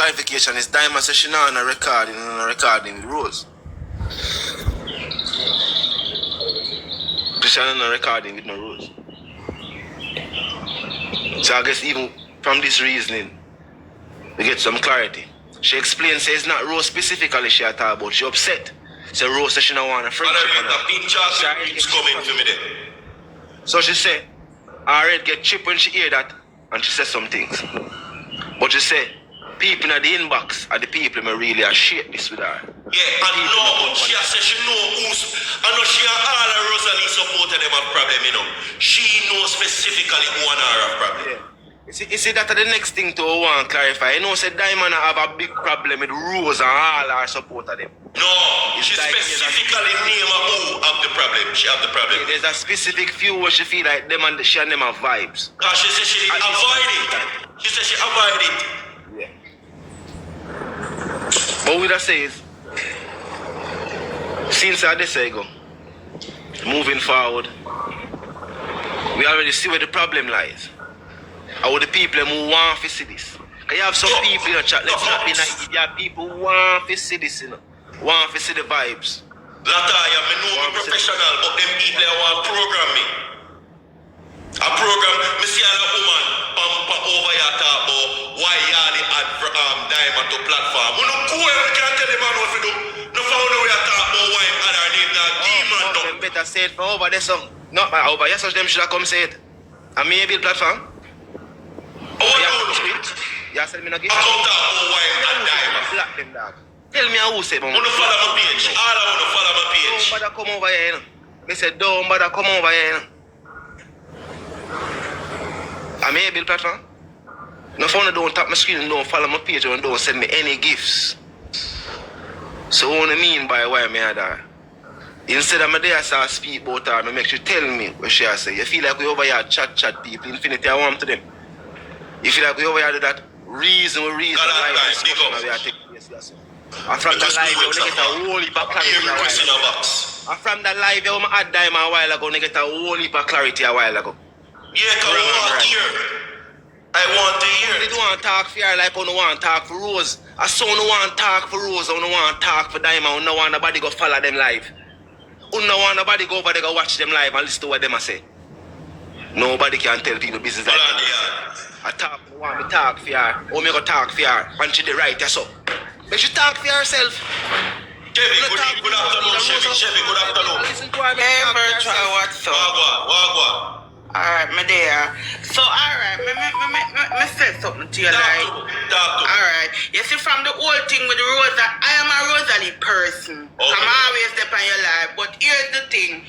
clarification is Dyema says she not on a recording with Rose. She not on a recording with no Rose. So I guess even from this reasoning, we get some clarity. She explains, says it's not Rose specifically she talk about. She upset. So Rose says she don't want a friendship. Coming to me there. So she said, I already get chip when she hear that, and she said some things. But she said, people in the inbox are the people who really are shit this with her. Yeah, and no, she said she know who's, I know she and all of Rosalie supported them have problem, you know. She knows specifically who and her have problem. Yeah. You see that the next thing to want to clarify. You know, said Dyema have a big problem with Rose and all her supporter them. No, she specifically name who have the problem. She have the problem. Yeah, there's a specific few where she feel like them and she and them have vibes. Because she said she avoid it. She said she avoid it. Yeah. But what I say is, since I say go, moving forward, we already see where the problem lies. Or the people who want to see this. Because you have some people in the chat, let's not be naive. You have people who want to see this, you know. Want to see the vibes. Lataya, I know me professional, but them people want to program me. A program, I see a woman pamper over here talk about why Yardy add Dyema to platform. We don't go where we can tell the man what to do. No found we are talk about why him add her name that demon dog. Them better say it for over there, so. Not my over here, so them should have come say it. And me build platform. You said me not give I come talk about why him add Dyema. Black them dog. Tell me who say, man. I want to follow my page. All I want to follow my page. Don't bother come over here, you know. They said, don't bother come over here, you know. I'm a build platform. No phone don't tap my screen and don't follow my page and don't send me any gifts. So what do you mean by why me there? Instead of me there I speak about her, I make you tell me what she say. You feel like we over here chat people, infinity I want to them. You feel like we over here do that reason life discussion we are taking place. And from the live, you get a whole heap of clarity a while ago. And from the live, you add Dyema a while ago, you get a whole heap of clarity a while ago. Yeah, because I want to hear. I want to hear. You don't want to talk for her like you don't want to talk for Rose. I saw you want to talk for Rose, you don't want to talk for Dyema, you don't want nobody go follow them live. You don't want nobody go over there go watch them live and listen to what them say. Nobody can tell people business like that. I talk, you want me to talk for her, or me go talk for her, and she the right, yes so. But she talk for herself. Chevy, good afternoon, Chevy, good afternoon. Listen to her. Hey, Virtual, what's up? Wagwan. Alright, my dear. So, alright, me say something to you, like. Alright, you see, from the whole thing with Rosa, I am a Rosalie person. Okay. I'm always there on your life. But here's the thing.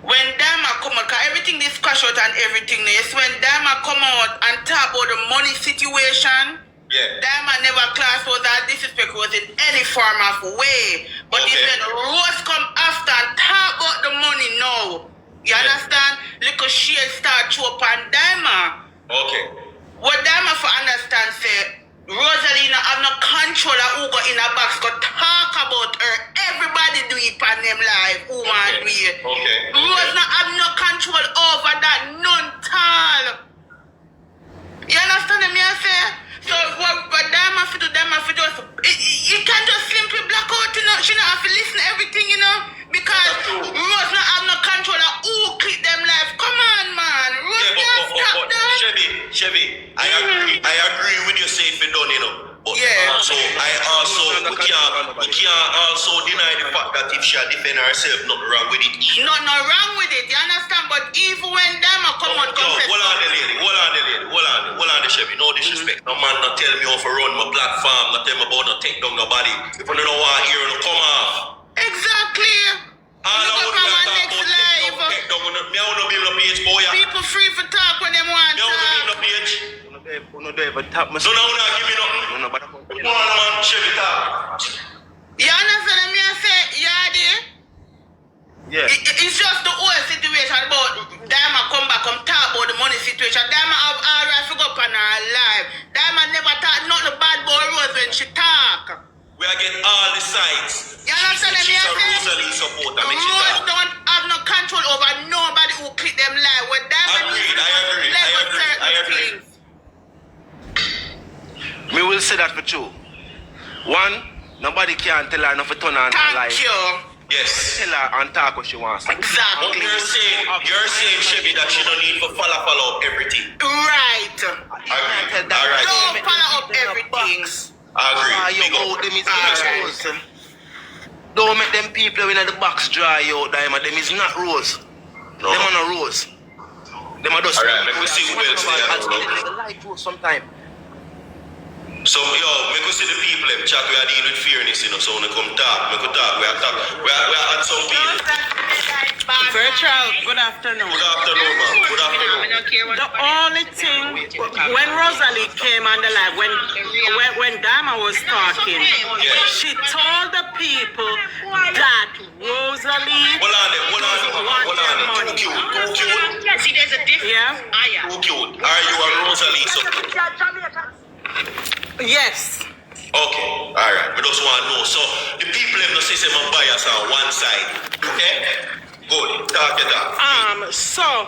When Dyema come out, because everything is cash out and everything, yes, when Dyema come out and talk about the money situation, yeah. Dyema never class was that disrespect was in any form of way. But he said Rose come after and talk about the money now. You understand? Little shade start to up on Dyema. Okay. What Dyema for understand say Rosalie have no control of who go in a box go talk about her. Everybody do it on them live. Who want to do it. Okay. Rose not have no control over that. None tall. You understand me I say? So what Dyema for do, Dyema for just you can just simply black out, you know. She don't have to listen to everything, you know. Because Rose not have no control of who click them live. Come on, man. Rose can't stop that. Chevy, I agree with you saying for done, you know. But yeah. also, we can't also deny the fact that if she defend herself, nothing wrong with it. No wrong with it, you understand? But even when Dyema come out, hold on the Chevy, no disrespect. No man not tell me how to run my platform, not tell me about no take down nobody. If you don't know what here, no come off. Exactly. People free for talk when they want to talk. No, give me nothing. No, but man, Chevy talk. You understand me? I say, Yardy? Yeah. It's just the whole situation about Dyema come back, come talk about the money situation. Dyema have all right to go up on her life. Dyema never talk nothing bad about Rose when she talk. We are getting all the sides. You understand me? She's a Rosalie supporter. Rose don't have no control over nobody who click them live. When Dyema I agree. things. Me will say that for true. One, nobody can tell her enough to turn on her life. Thank you. Yes. Tell her and talk what she wants. But Exactly. you're saying, Chevy, that she don't need to follow up everything. Right. Agree. Alright. Don't follow up everything. Agree. You Big up. out them is Alright. rose. Don't make them people in the box dry out, Dyema. Them is not rose. No. Them are not rose. Them are just. Alright, let me see who else they are. The light rose sometime. So, make us see the people, them chat, we are dealing with fairness, so when they come talk, we are at some people. Virtual, good afternoon. Good afternoon, ma'am. Good afternoon. The only thing, when Rosalie came on the live, when Dyema was talking, she told the people that Rosalie Hold on. Too cute. See, there's a difference. Yeah? Too cute. Are you a Rosalie support? Yes. Okay, alright. We just want to know. So, the people have no system of bias on one side. Okay? Good. Talk it up. So,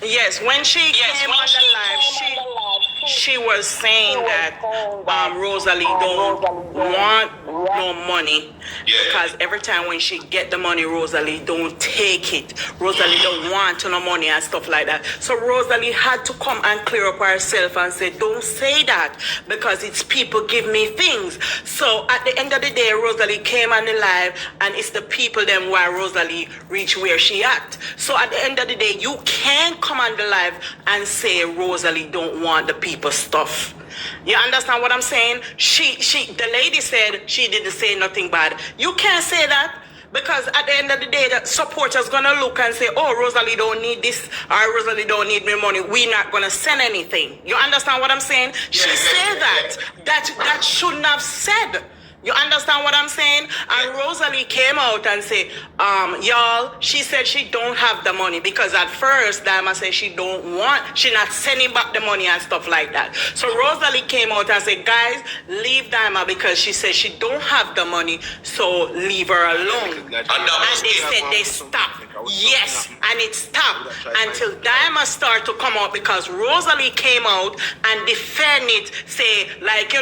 yes, when she came on the live, she was saying that Rosalie don't want no money. Yeah. Because every time when she get the money, Rosalie don't take it. Rosalie don't want no money and stuff like that. So Rosalie had to come and clear up herself and say, don't say that, because it's people give me things. So at the end of the day, Rosalie came on the live, and it's the people them why Rosalie reach where she at. So at the end of the day, you can't come on the live and say Rosalie don't want the people stuff. You understand what I'm saying? The lady said she didn't say nothing bad. You can't say that, because at the end of the day, the supporters gonna look and say, oh, Rosalie don't need this, or Rosalie don't need me money. We're not gonna send anything. You understand what I'm saying? She said that shouldn't have said. You understand what I'm saying? And Rosalie came out and said, y'all, she said she don't have the money, because at first Dyema said she not sending back the money and stuff like that. So Rosalie came out and said, guys, leave Dyema, because she said she don't have the money, so leave her alone. And they said they stopped. Yes, and it stopped until Dyema started to come out, because Rosalie came out and defend it, say, like,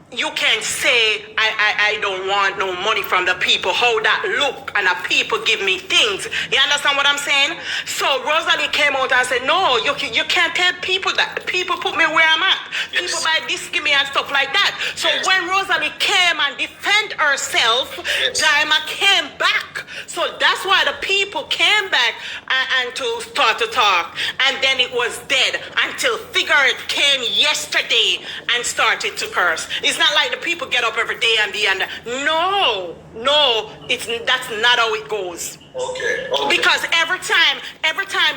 you can say I don't want no money from the people. How that look, and the people give me things. You understand what I'm saying? So Rosalie came out and said, no, you can't tell people that. People put me where I'm at. Yes. People buy this, give me and stuff like that. So when Rosalie came and defend herself, Dyema came back. So that's why the people came back and to start to talk. And then it was dead until Figure It came yesterday and started to curse. It's not like the people get up every day and be under. No, that's not how it goes. Okay. Because every time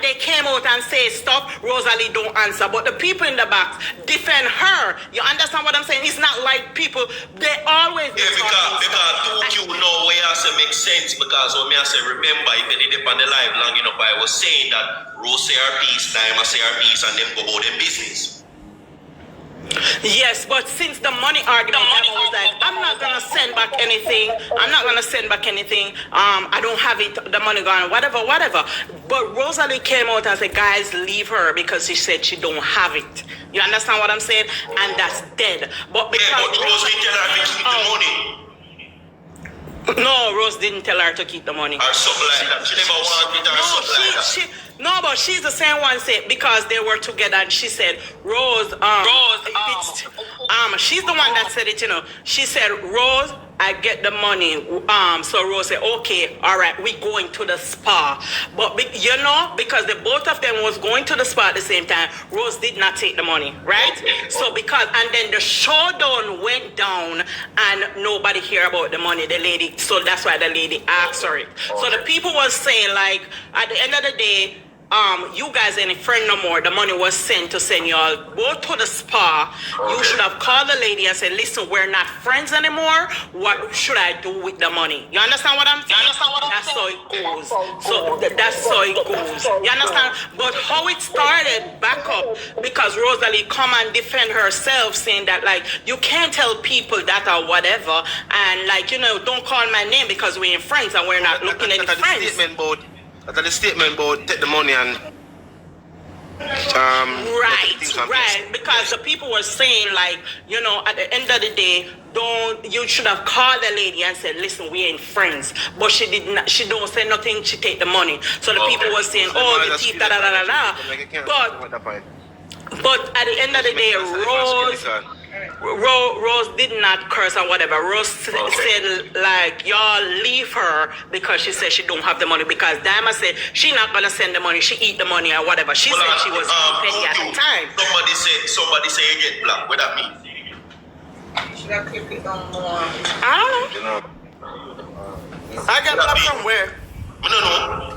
they came out and say stuff, Rosalie don't answer. But the people in the box defend her. You understand what I'm saying? It's not like people, they always be because talking you know where I say make sense, because when I say remember, if they did it on the live long enough, I was saying that Rose say her piece, Dyema say her piece, and them go about their business. Yes, but since the money argument, Dyema was like, I'm not gonna send back anything. I don't have it, the money gone, whatever. But Rosalie came out and said, guys, leave her, because she said she don't have it. You understand what I'm saying? And that's dead. But because Rose didn't tell her to keep the money. No, Rose didn't tell her to keep the money. Or something like that. She never wanted it or something like that. No, but she's the same one said, because they were together, and she said, she's the one that said it, She said, Rose, I get the money. So Rose said, okay, all right, we going to the spa. But because the both of them was going to the spa at the same time, Rose did not take the money, right? So and then the showdown went down, and nobody hear about the money. The lady, so that's why the lady asked her it. So the people was saying, like, at the end of the day, you guys ain't a friend no more. The money was sent to send y'all both to the spa. You should have called the lady and said, listen, we're not friends anymore. What should I do with the money? You understand what I'm saying? That's how it goes. So that's how it goes. You understand? But how it started back up, because Rosalie come and defend herself, saying that, like, you can't tell people that or whatever, and, like, don't call my name because we're friends and we're not looking at the friends. That's the statement about take the money and Right. Because the people were saying, like, you know, at the end of the day, you should have called the lady and said, listen, we ain't friends. But she did not, she don't say nothing, she take the money. So the people were saying, oh, the thief, But at the end of the day, Rose did not curse or whatever. Rose said, like, y'all leave her because she said she don't have the money. Because Dyema said she not gonna send the money, she eat the money or whatever. She said she was penny at the time. Somebody say you get black. What that mean? Should I clip it on more? I don't know. I got black from where? I don't know.